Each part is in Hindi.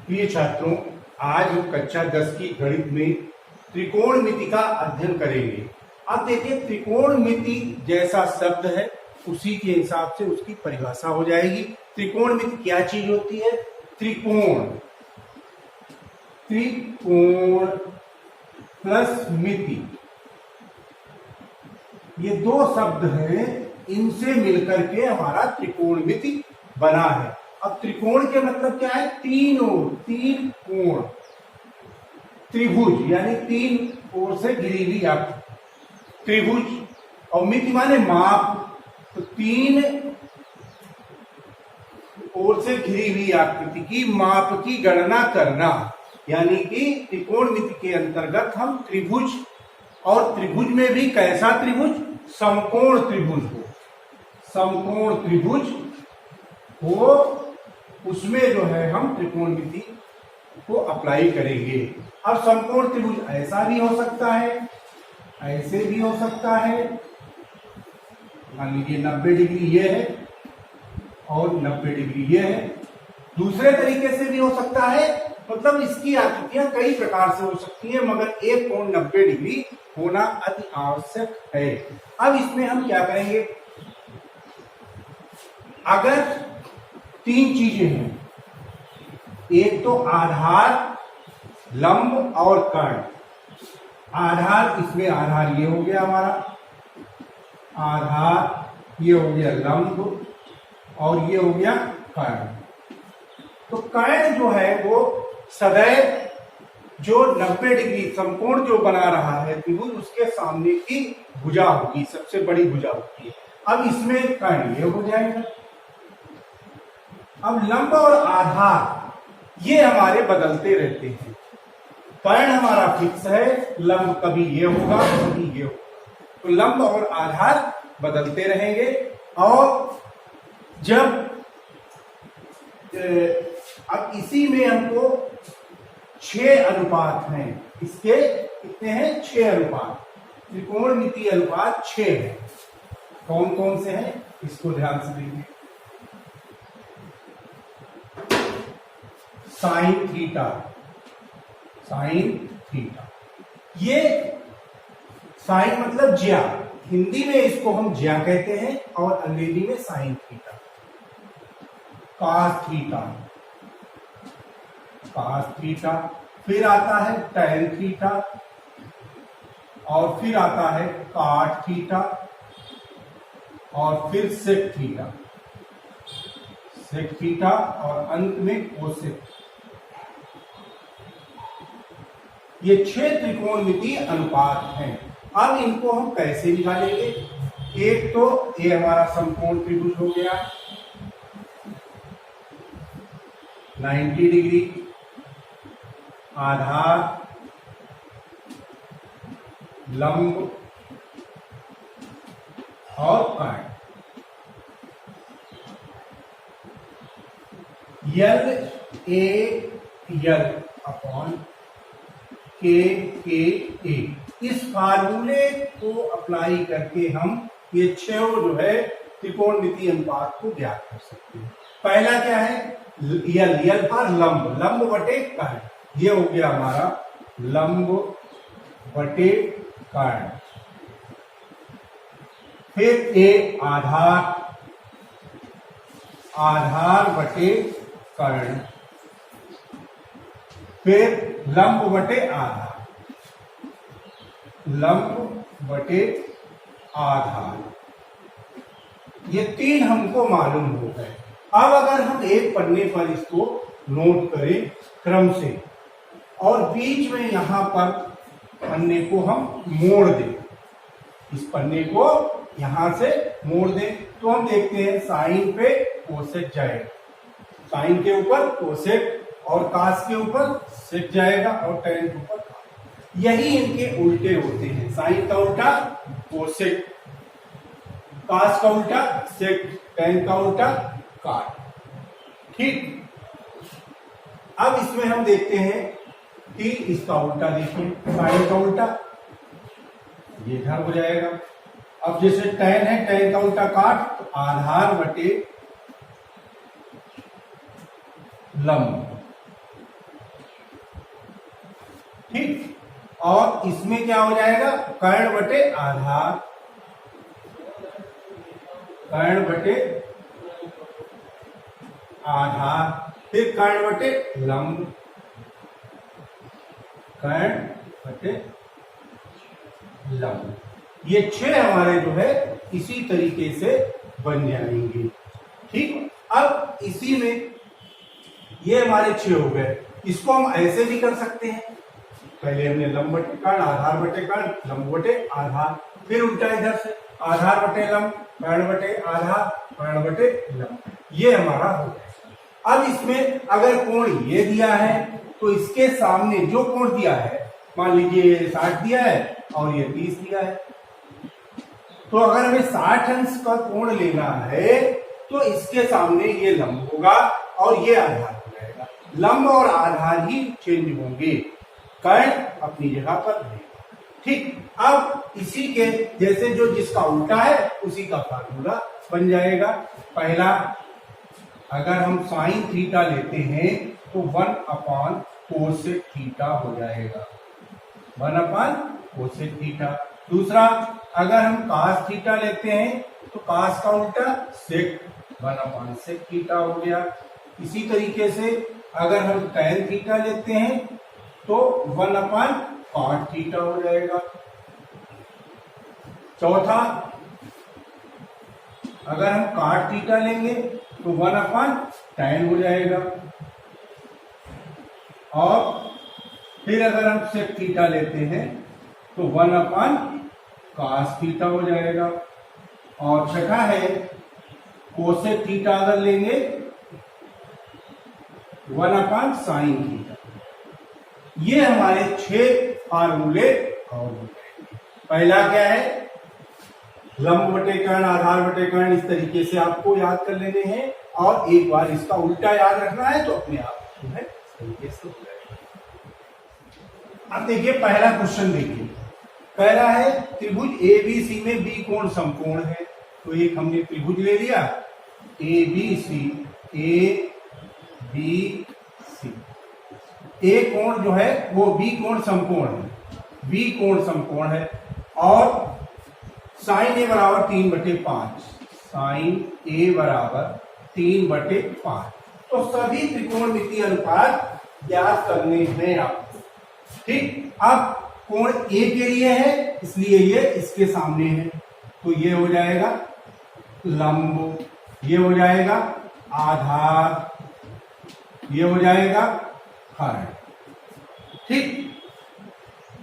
प्रिय छात्रों, आज हम कक्षा 10 की गणित में त्रिकोणमिति का अध्ययन करेंगे। अब देखिए, त्रिकोणमिति जैसा शब्द है उसी के हिसाब से उसकी परिभाषा हो जाएगी। त्रिकोणमिति क्या चीज होती है? त्रिकोण, त्रिकोण प्लस मिति, ये दो शब्द हैं, इनसे मिलकर के हमारा त्रिकोणमिति बना है। अब त्रिकोण के मतलब क्या है? तीन ओर, तीन कोण, त्रिभुज यानी तीन ओर से घिरी हुई आकृति त्रिभुज, और मिति माने माप, तो तीन ओर से घिरी हुई आकृति की माप की गणना करना, यानी कि त्रिकोणमिति के अंतर्गत हम त्रिभुज, और त्रिभुज में भी कैसा त्रिभुज? समकोण त्रिभुज हो, समकोण त्रिभुज हो, उसमें जो है हम त्रिकोणमिति को अप्लाई करेंगे। अब समकोण त्रिभुज ऐसा भी हो सकता है, ऐसे भी हो सकता है, मान लीजिए 90 डिग्री ये है और 90 डिग्री ये है। दूसरे तरीके से भी हो सकता है, मतलब इसकी आकृतियां कई प्रकार से हो सकती हैं, मगर एक कोण 90 डिग्री होना अति आवश्यक है। अब इसमें हम क्या करेंगे? अगर तीन चीजें हैं, एक तो आधार, लंब और कर्ण। आधार, इसमें आधार ये हो गया हमारा आधार, ये हो गया लंब और ये हो गया कर्ण। तो कर्ण जो है वो सदैव जो 90 डिग्री समकोण जो बना रहा है त्रिभुज, उसके सामने की भुजा होगी, सबसे बड़ी भुजा होती है। अब इसमें कर्ण ये हो जाएगा। अब लंब और आधार ये हमारे बदलते रहते हैं। कर्ण हमारा फिक्स है, लंब कभी ये होगा कभी ये होगा, तो लंब और आधार बदलते रहेंगे। और जब अब इसी में हमको 6 अनुपात हैं, इसके कितने हैं? 6 अनुपात, त्रिकोणमिति अनुपात 6 है। कौन कौन से हैं इसको ध्यान से देखिए। साइन थीटा, साइन थीटा, ये साइन मतलब ज्या, हिंदी में इसको हम ज्या कहते हैं और अंग्रेजी में sine theta. Cos theta, cos theta, फिर आता है टैन थीटा, और फिर आता है कॉट थीटा, और फिर सेक थीटा, सेक थीटा, और अंत में कोसेक। ये 6 त्रिकोणमिति अनुपात हैं। अब इनको हम कैसे निकालेंगे? एक तो ये हमारा समकोण त्रिभुज हो गया 90 डिग्री, आधार, लंब और कर्ण। यल ए यल अपॉन के ए, इस फार्मूले को अप्लाई करके हम ये 6 जो है त्रिकोणमिति अनुपात को ज्ञात कर सकते हैं। पहला क्या है? यल, यल फॉर लंब, लंब बटे कर्ण, ये हो गया हमारा लंब बटे कर्ण। फिर ए आधार, आधार बटे कर्ण, फिर लंब बटे आधार, लंब बटे आधार। ये 3 हमको मालूम हो गए। अब अगर हम एक पन्ने पर इसको नोट करें क्रम से, और बीच में यहां पर पन्ने को हम मोड़ दें, इस पन्ने को यहां से मोड़ दें, तो हम देखते हैं साइन पे कोसेक जाएगा, साइन के ऊपर कोसेक, और कास के ऊपर सेक जाएगा, और टैन के ऊपर कास। यही इनके उल्टे होते हैं, साइन का उल्टा कोसेक, कास का उल्टा सेक, टैन का उल्टा काट। ठीक। अब इसमें हम देखते हैं कि इसका उल्टा देखिए, साइन का उल्टा ये इधर हो जाएगा। अब जैसे टैन है, टैन का उल्टा काट, तो आधार बटे लंब, इसमें क्या हो जाएगा, कर्ण बटे आधार, कर्ण बटे आधार, फिर कर्ण बटे लंब, कर्ण बटे लंब। ये 6 हमारे जो है इसी तरीके से बन जाएंगे। ठीक, अब इसी में ये हमारे 6 हो गए। इसको हम ऐसे भी कर सकते हैं, पहले हमने लंब बटे कर्ण, आधार बटे कर्ण, लंब बटे आधार, फिर उल्टा इधर से आधार बटे लंब, कर्ण बटे आधार, कर्ण बटे लंब, ये हमारा हो गया। अब इसमें अगर कोण ये दिया है तो इसके सामने जो कोण दिया है, मान लीजिए 60 दिया है और ये 30 दिया है, तो अगर हमें 60 अंश का कोण लेना है तो इसके सामने ये लंब होगा और ये आधार हो जाएगा। लंब और आधार ही चेंज होंगे, कर्ण अपनी जगह पर रहेगा। ठीक, अब इसी के जैसे जो जिसका उल्टा है उसी का फार्मूला बन जाएगा। पहला, अगर हम साइन थीटा लेते हैं तो 1 कोसेक थीटा हो जाएगा, 1 कोसेक थीटा। दूसरा, अगर हम कास थीटा लेते हैं तो कास का उल्टा सेक, 1 सेक थीटा हो गया। इसी तरीके से अगर हम टैन थीटा लेते हैं तो 1 कॉट थीटा हो जाएगा। चौथा, अगर हम कॉट थीटा लेंगे तो 1 टैन हो जाएगा। और फिर अगर हम सेक थीटा लेते हैं तो 1 कॉस थीटा हो जाएगा। और छठा है, कोसेक थीटा अगर लेंगे 1 साइन थीटा। ये हमारे 6 फार्मूले और हो जाएंगे। पहला क्या है, लंब बटे कर्ण, आधार बटे कर्ण, इस तरीके से आपको याद कर लेने हैं और एक बार इसका उल्टा याद रखना है तो अपने आप जो है इस तरीके से हो जाएगा। अब देखिए पहला क्वेश्चन देखिए, पहला है त्रिभुज ABC में B कोण समकोण है। तो एक हमने त्रिभुज ले लिया ABC, ABC, A कोण जो है वो B कोण समकोण है, B कोण समकोण है। और साइन A बराबर 3/5, साइन A बराबर 3/5। तो सभी त्रिकोणमितीय अनुपात ज्ञात करने हैं आपको। ठीक, अब कोण A के लिए है इसलिए ये इसके सामने है, तो ये हो जाएगा लंब, ये हो जाएगा आधार, ये हो जाएगा कर्ण। ठीक,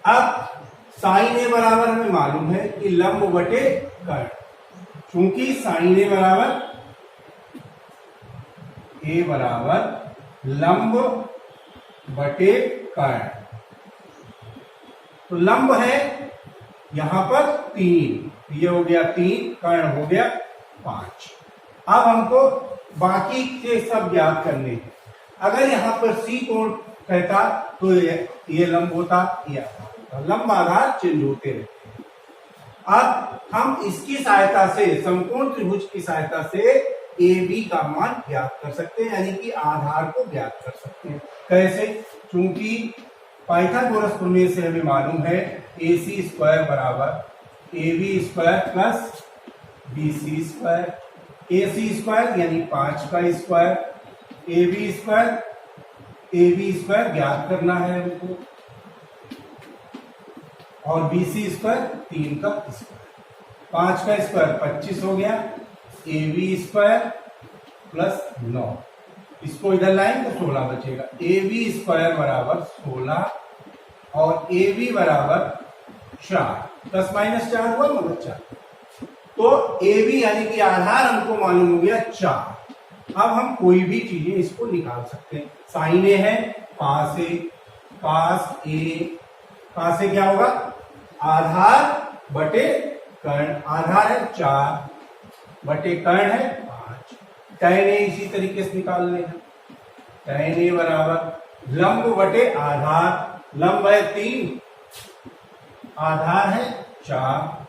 अब साइन A बराबर हमें मालूम है कि लंब बटे कर्ण, क्योंकि साइन A बराबर लंब बटे कर्ण। तो लंब है यहां पर 3, ये हो गया 3, कर्ण हो गया 5। अब हमको बाकी के सब ज्ञात करने हैं। अगर यहां पर C कोण कहता तो ये लंब होता, ये आधार होता, लंब आधार चेंज होते रहते हैं। अब हम इसकी सहायता से, समकोण त्रिभुज की सहायता से AB का मान ज्ञात कर सकते हैं, यानी कि आधार को ज्ञात कर सकते हैं। कैसे? क्योंकि पाइथागोरस प्रमेय से हमें मालूम है AC² बराबर AB² प्लस BC², AC² यानी 5 का स्क्वायर, AB² ज्ञात करना है हमको, और BC² 3 का स्क्वायर, 5 का स्क्वायर 25 हो गया, AB² प्लस 9, इसको इधर लाएंगे तो 16 बचेगा। AB² बराबर 16 और AB बराबर 4, प्लस माइनस 4 हुआ मतलब 4। तो AB यानी कि आधार हमको मालूम हो गया 4। अब हम कोई भी चीजें इसको निकाल सकते हैं। साइन A है, पास A, pass A, pass A क्या होगा, आधार बटे कर्ण, आधार है 4 बटे कर्ण है 5। टैन A इसी तरीके से निकालने हैं, टैन A बराबर लंब बटे आधार, लंब है 3, आधार है 4,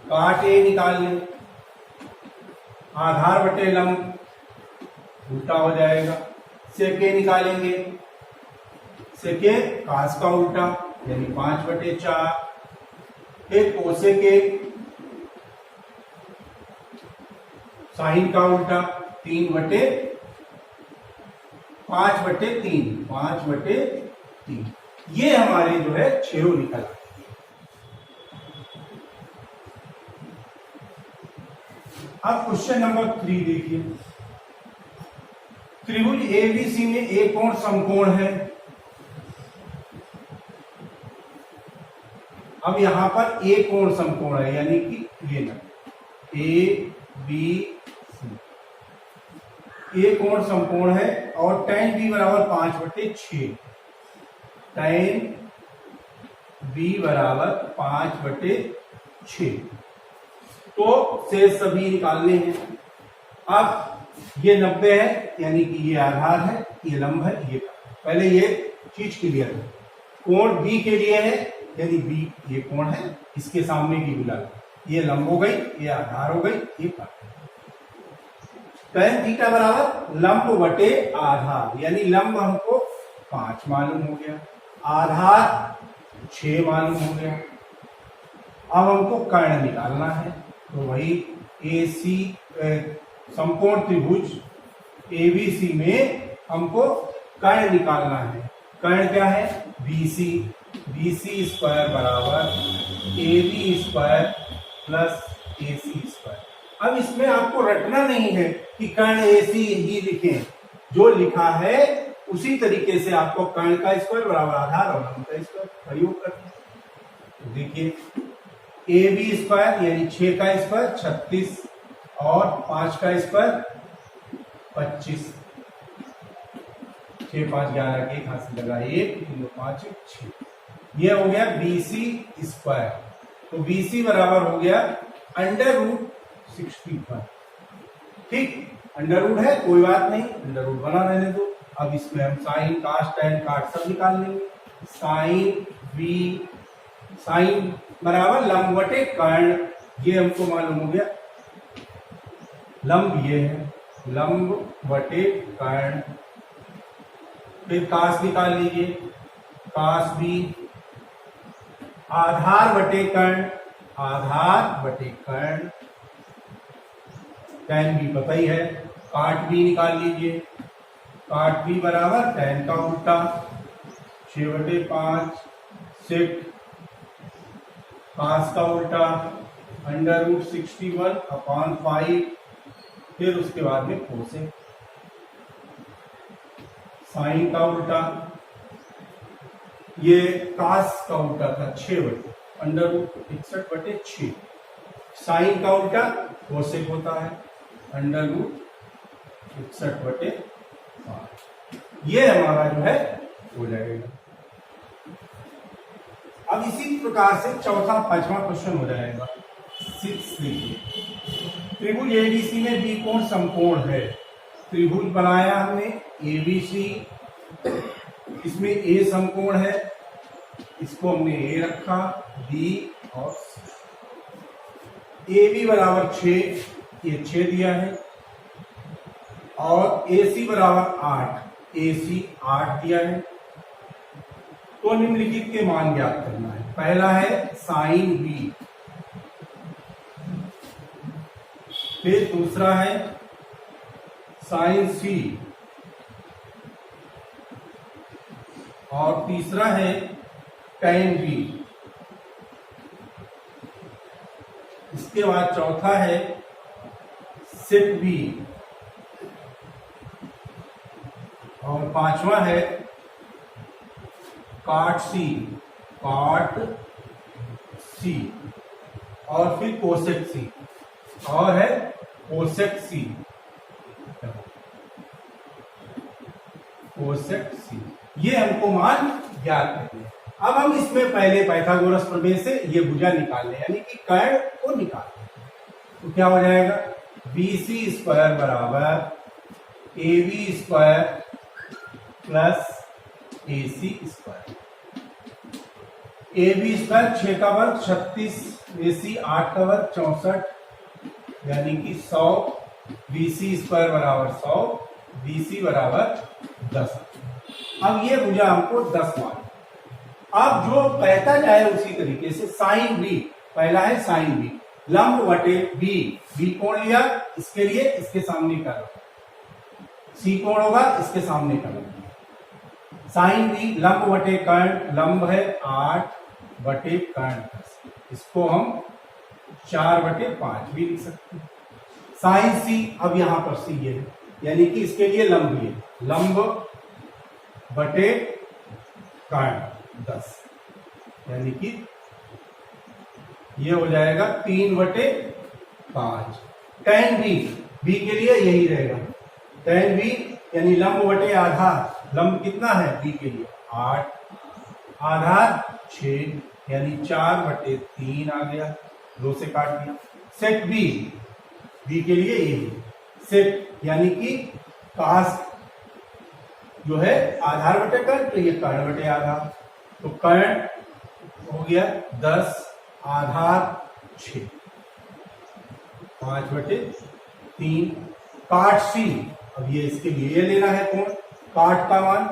काट A निकाल लें, आधार बटे लंब उल्टा हो जाएगा, सेक A निकालेंगे, सेक A कास का उल्टा, यानी 5/4, फिर कोसेक साइन का उल्टा 5/3 ये हमारे जो है 6 निकल आए। अब क्वेश्चन नंबर 3 देखिए, त्रिभुज एबीसी में एक कोण समकोण है। अब यहां पर एक कोण समकोण है, यानी कि ये ना ए बी सी, ये कोण समकोण है और tan b बराबर 5/6, tan b बराबर 5/6। तो शेष सभी निकालने हैं। अब ये 90 है, यानी कि ये आधार है, ये लंब है, ये पहले ये चीज क्लियर है। कोण B के लिए है, यदि B ये कोण है, इसके सामने भी बुला, ये लंब हो गई, ये आधार हो गई, ये tan थीटा बराबर लंब बटे आधार, यानी लंब हमको 5 मालूम हो गया, आधार 6 मालूम हो गया। अब हमको कर्ण निकालना है, तो वही AC समकोण त्रिभुज ABC में हमको कर्ण निकालना है। कर्ण क्या है? BC स्क्वायर बराबर AB square plus AC square. अब इसमें आपको रटना नहीं है कि कर्ण AC ही लिखें, जो लिखा है उसी तरीके से आपको कर्ण का स्क्वायर बराबर आधार और लंब का स्क्वायर प्रयोग करना है। तो देखिए AB स्क्वायर यानी 6 का स्क्वायर 36 और 5 का स्क्वायर 25, 6 5 11 के एक हाथ से लगा 1 3 2 5 6, ये हो गया BC स्क्वायर। तो BC बराबर हो गया √65। ठीक, अंडर रूट है कोई बात नहीं, अंडर रूट बना रहने दो। अब इसमें हम साइन कास टैन काट सब निकाल लेंगे। साइन बराबर लंब बटे कर्ण, ये हमको मालूम हो गया, लंब ये है, लंब बटे कर्ण। फिर कास निकाल लीजिए, कास भी आधार बटे कर्ण, आधार बटे कर्ण। टैन भी पता ही है, काट भी निकाल लीजिए, काट भी बराबर टैन का उल्टा 6/5 सेक कास का उल्टा √61/5, फिर उसके बाद में कोसेक, साइन का उल्टा, ये कास का उल्टा था 6/√61/6, साइन का उल्टा कोसेक होता है √61/5। ये हमारा जो है हो जाएगा। अब इसी प्रकार से चौथा 5वां क्वेश्चन हो जाएगा। 6 देखिए, त्रिभुज एबीसी में बी कोण समकोण है। त्रिभुज बनाया हमने एबीसी, इसमें ए समकोण है, इसको हमने ए रखा, बी और सी। ए बी बराबर 6, ये 6 दिया है, और ए सी बराबर 8, ए सी 8 दिया है। तो निम्नलिखित के मान ज्ञात करना है। पहला है साइन बी, फिर दूसरा है साइन सी, और तीसरा है टैन बी। इसके बाद चौथा है सेक बी, और 5वां है काट सी, और फिर कोसेक सी, और है कोसेक सी, ये हमको मान ज्ञात करने। अब हम इसमें पहले पाइथागोरस प्रमेय से ये भुजा निकाल लें, यानी कि कर्ण को निकाल लें। तो क्या हो जाएगा? BC स्क्वायर बराबर AB square plus AC square. AB square 6 का वर्ग 36, AC 8 का वर्ग 64, यानी कि 100। BC स्क्वायर बराबर 100, BC बराबर 10। अब ये भुजा हमको 10 मान, अब जो कहता जाए उसी तरीके से साइन बी, पहला है साइन बी, लंब बटे बी, बी कोण लिया, इसके लिए इसके सामने कर, सी कोण होगा इसके सामने कर, साइन बी लंब बटे कर्ण, लंब है 8 बटे कर्ण 10, इसको हम 4 बटे 5 भी लिख सकते हैं। साइन सी, अब यहां पर सी है, यानी कि इसके लिए लंब ये, लंब बटे कर्ण 10, यानी कि ये हो जाएगा 3 बटे 5। tan बी, बी के लिए यही रहेगा, tan बी यानी लंब बटे आधार, लंब कितना है बी के लिए 8, आधार 6, यानी 4 बटे 3 आ गया, 2 से काट दिया। सेट बी, बी के लिए यही सेट, यानी कि कास जो है आधार बटे कर्ण, तो ये कर्ण बटे आधार, तो कर्ण हो गया 10, आधार 6, 5 बटे 3। काट सी, अब ये इसके लिए ये लेना है कोण, काट का मान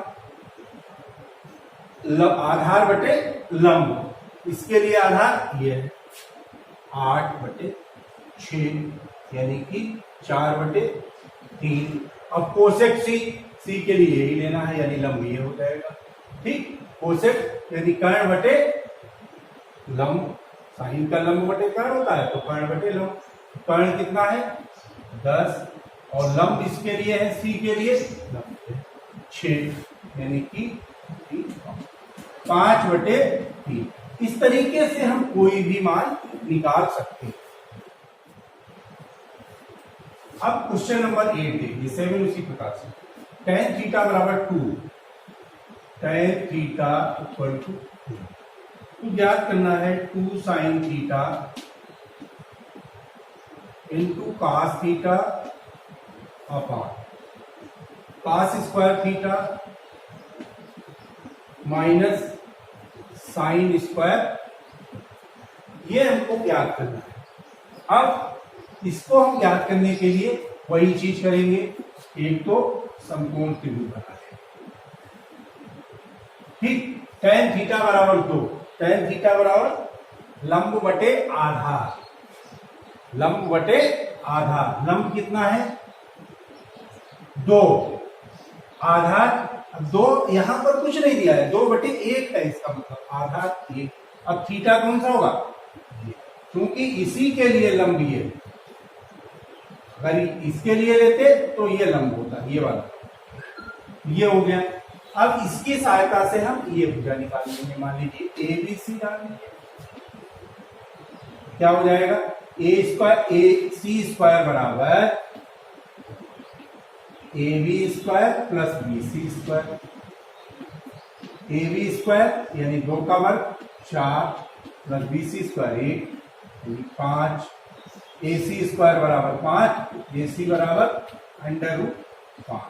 आधार बटे लंब, इसके लिए आधार ये है 8 बटे 6, यानी कि 4 बटे 3। अब कोसेक सी, सी के लिए यही लेना है, यानी लंब ये हो जाएगा, ठीक। कोसेक यानी कर्ण बटे लंब, साइन का लंब बटे कर्ण होता है, तो कर्ण बटे लंब, कर्ण कितना है 10, और लंब इसके लिए है सी के लिए 6, यानी कि 5 बटे 3। इस तरीके से हम कोई भी मान निकाल सकते हैं। अब क्वेश्चन नंबर 8 देखिए, 7 उसी प्रकार से, tan थीटा बराबर 2, tan थीटा इक्वल टू 2, तो ज्ञात करना है 2 sine theta into cos theta upon cos square theta minus sine square, ये हमको ज्ञात करना है। अब इसको हम ज्ञात करने के लिए वही चीज करेंगे, एक तो समकोण त्रिभुज बनाएंगे, ठीक। tan थीटा बराबर 2, tan थीटा बराबर लंब बटे आधार, लंब बटे आधार, लंब कितना है 2, आधार 2, यहां पर कुछ नहीं दिया है, 2 बटे 1 है, इसका मतलब आधार 1। अब थीटा कौन सा होगा, क्योंकि इसी के लिए लंब ये, अगर इसके लिए लेते तो ये लंब होता, ये वाला, ये हो गया। अब इसकी सहायता से हम ये भुजा निकाल लेंगे, मान लीजिए ए बी सी डाल लेंगे, क्या हो जाएगा ए स्क्वायर, ए सी स्क्वायर बराबर A B square plus B C square, A B square यानी 2 का वर्ग 4 प्लस बी सी स्क्वायर 1 यानी 5, ए सी स्क्वायर बराबर 5, ए सी बराबर √5,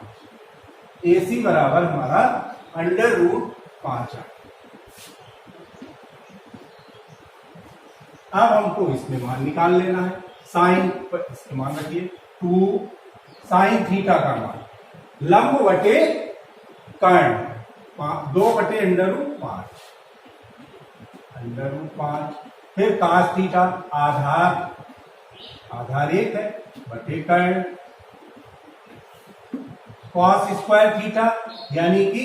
ए सी बराबर हमारा √5 है। अब हमको इसमें मान निकाल लेना है, साइन पर इसके मान रखिए 2 साइन थीटा का मान, लंब बटे कर्ण 2 बटे √5, फिर कास थीटा आधार, आधार 1 है बटे कर्ण, कॉस स्क्वायर थीटा यानी कि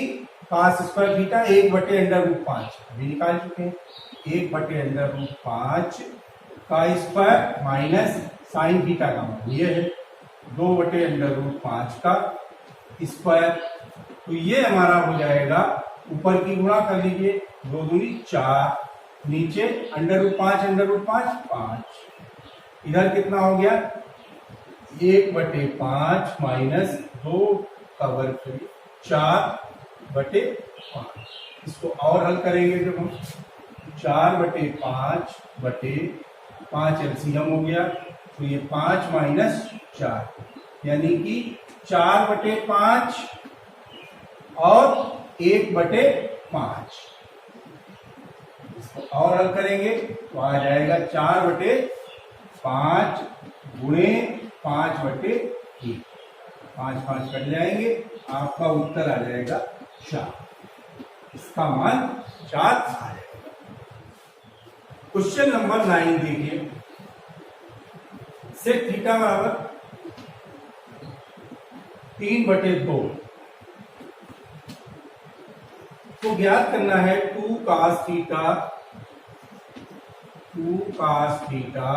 कॉस स्क्वायर थीटा 1 बटे √5 अभी निकाल चुके हैं, 1 बटे √5 का स्क्वायर माइनस साइन थीटा का मान ये है 2 बटे √5 का स्क्वायर, तो ये हमारा हो जाएगा, ऊपर की गुणा कर लीजिए, 2 दूनी 4, नीचे √5 5, इधर कितना हो गया 1 बटे 5 माइनस 2 का वर्ग करिए 4 बटे 5, इसको और हल करेंगे जब हम 4 बटे 5 बटे 5 एलसीएम हो गया, तो ये 5 माइनस 4 यानी कि 4 बटे 5 और 1 बटे 5, इसको और हल करेंगे तो आ जाएगा 4 बटे 5 गुणे 5 बटे 1, 5 5 कट जाएंगे, आपका उत्तर आ जाएगा 4। इसका मान 4 आ जाएगा। क्वेश्चन नंबर 9 देखिए, सेक थीटा बराबर 3/2 तो ज्ञात करना है 2 cos theta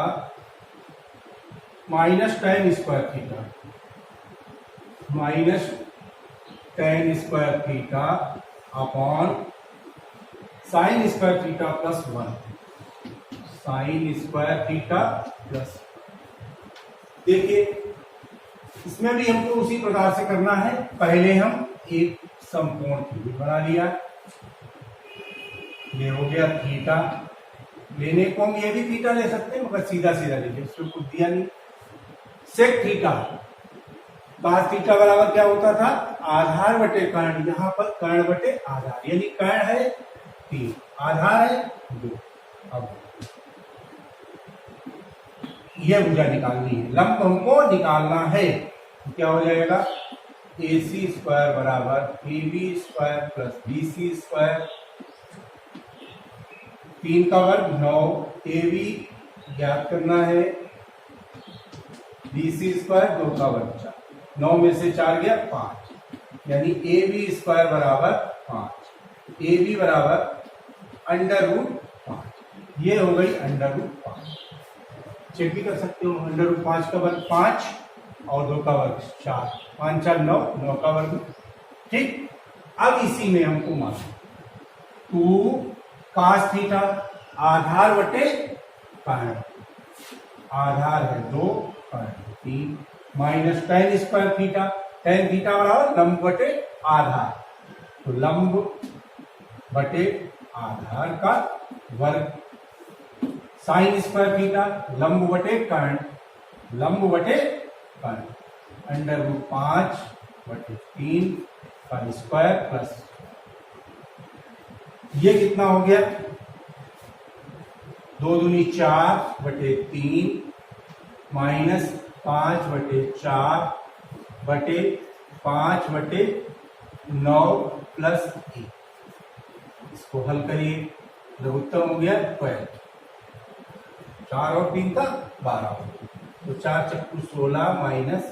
minus tan square theta upon sine square theta plus 1 sine square theta plus. देखिए इसमें भी हमको उसी प्रकार से करना है। पहले हम एक समकोण त्रिभुज बना लिया, ये हो गया थीटा। लेने को हम ये भी थीटा ले सकते हैं मगर सीधा सीधा लीजिए, उसमें कुछ दिया नहीं। सेक थीटा cos थीटा बराबर क्या होता था, आधार बटे कर्ण, यहां पर कर्ण बटे आधार, यानी कर्ण है 3, आधार है 2। अब यह भुजा निकालनी है, लंब हमको निकालना है। तो क्या हो जाएगा, AC स्क्वायर बराबर AB square plus BC square, 3 का वर्ग 9, AB ज्ञात करना है, BC स्क्वायर 2 का वर्ग 4, 9 में से 4 गया 5, यानी AB स्क्वायर बराबर 5, AB बराबर √5, ये हो गई √5। चेक भी कर सकते हो, √5 का वर्ग 5 और 2 का वर्ग 4, 5 4 9, 9 का वर्ग। ठीक, अब इसी में हमको मान 2 cos थीटा आधार बटे कर्ण, आधार है 2 कर्ण 3 minus tan square theta, tan theta बराबर लंब बटे आधार, तो लंब बटे आधार का वर्ग, साइन स्क्वायर थीटा लंब बटे कर्ण, लंब बटे कर्ण, √5/3 का स्क्वायर प्लस ये कितना हो गया, 2 दूनी 4/3 माइनस 5/4/5/9 प्लस 1। इसको हल करिए, लघुत्तम हो गया 12, 4 और 3 का 12, तो 4 चक्कू 16 माइनस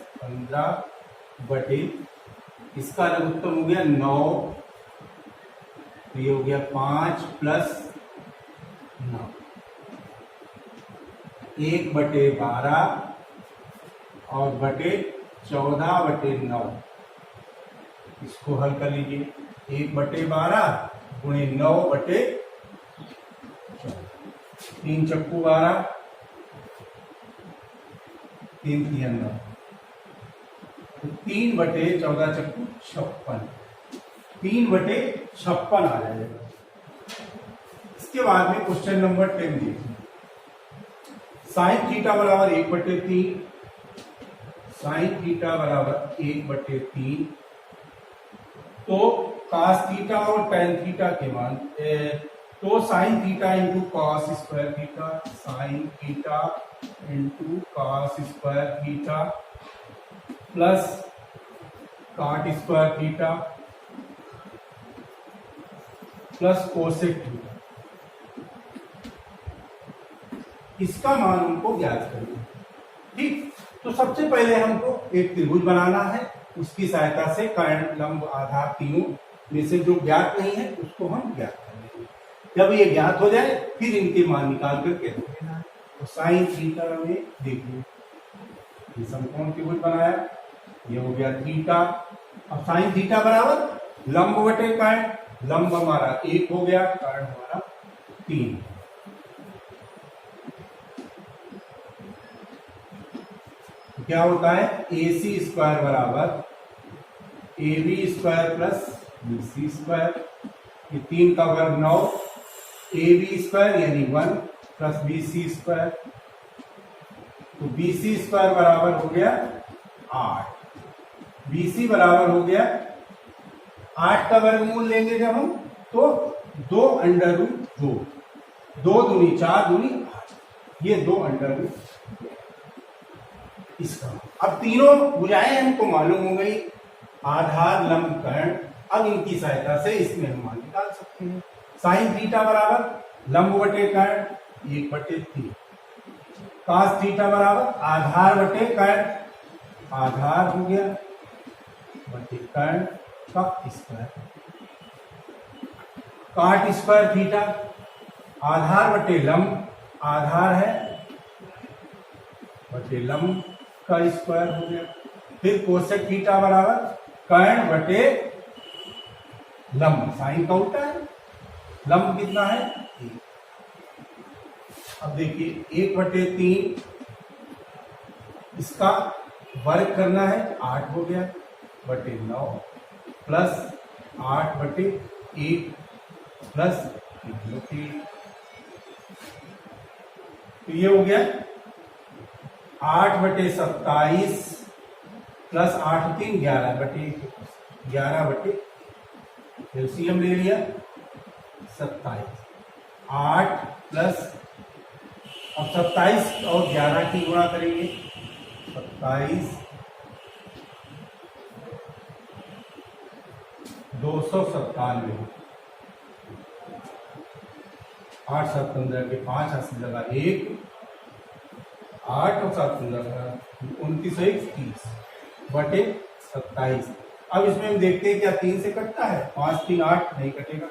15 इसका लघुत्तम हो गया 9, तो ये हो गया 5 प्लस 9, 1/12 और बटे 14/9। इसको हल कर लीजिए, 1/12 गुणे 9/14, 3 चक्कू 12, 3 3 9, तो 3/14 चक्कू 56, 3/56 आ जाएगा। इसके बाद में क्वेश्चन नंबर 10 देखिए, साइन थीटा बराबर 1/3, साइन थीटा बराबर 1/3, तो cos थीटा और tan थीटा के मान, तो sine theta into cos square theta, sine theta into cos square theta plus cot square theta plus cosec theta, इसका मान हमको ज्ञात करना है। ठीक, तो सबसे पहले हमको एक त्रिभुज बनाना है, उसकी सहायता से कर्ण लंब आधार तीनों में से जो ज्ञात नहीं है उसको हम ज्ञात कर लेंगे। जब ये ज्ञात हो जाए फिर इनके मान निकाल करके रख देना है। तो साइन थीटा में देखिए, ये समकोण त्रिभुज बनाया, ये हो गया थीटा। अब साइन थीटा बराबर लंब बटे कर्ण, लंब हमारा 1 हो गया, कर्ण हमारा 3। क्या होता है, AC स्क्वायर बराबर AB square plus BC square, ये 3 का वर्ग 9, AB स्क्वायर यानी 1 प्लस BC स्क्वायर, तो BC स्क्वायर बराबर हो गया 8, BC बराबर हो गया 8 का वर्गमूल लेंगे जब हम, तो 2√2, 2 दूनी 4 दूनी 8, ये 2√2 इसका। अब तीनों भुजाएं हमको मालूम हो गई, आधार लंब कर्ण। अब इनकी सहायता से इसमें हम मान निकाल सकते हैं। साइन थीटा बराबर लंब बटे कर्ण 1/3, कास थीटा बराबर आधार बटे कर्ण, आधार हो गया बटे कर्ण का स्क्वायर, काट स्क्वायर थीटा आधार बटे लंब, आधार है बटे लंब का स्क्वायर हो गया। फिर कोसेक थीटा बराबर कर्ण बटे लंब, साइन का उल्टा है, लंब कितना है 1। अब देखिए 1/3 इसका वर्ग करना है 8 हो गया बटे 9 प्लस 8/1 प्लस 1/3, तो ये हो गया 8/27 प्लस 8×3 11/11 एलसीएम ले लिया 27, 8 प्लस अब 27 और 11 की गुणा करेंगे 27 297, 8 7 15 के 5 हाथ से लगा 1, 8 और 7 15 29 1 30 बटे 27। अब इसमें हम देखते हैं क्या 3 से कटता है, 5 3 8 नहीं कटेगा।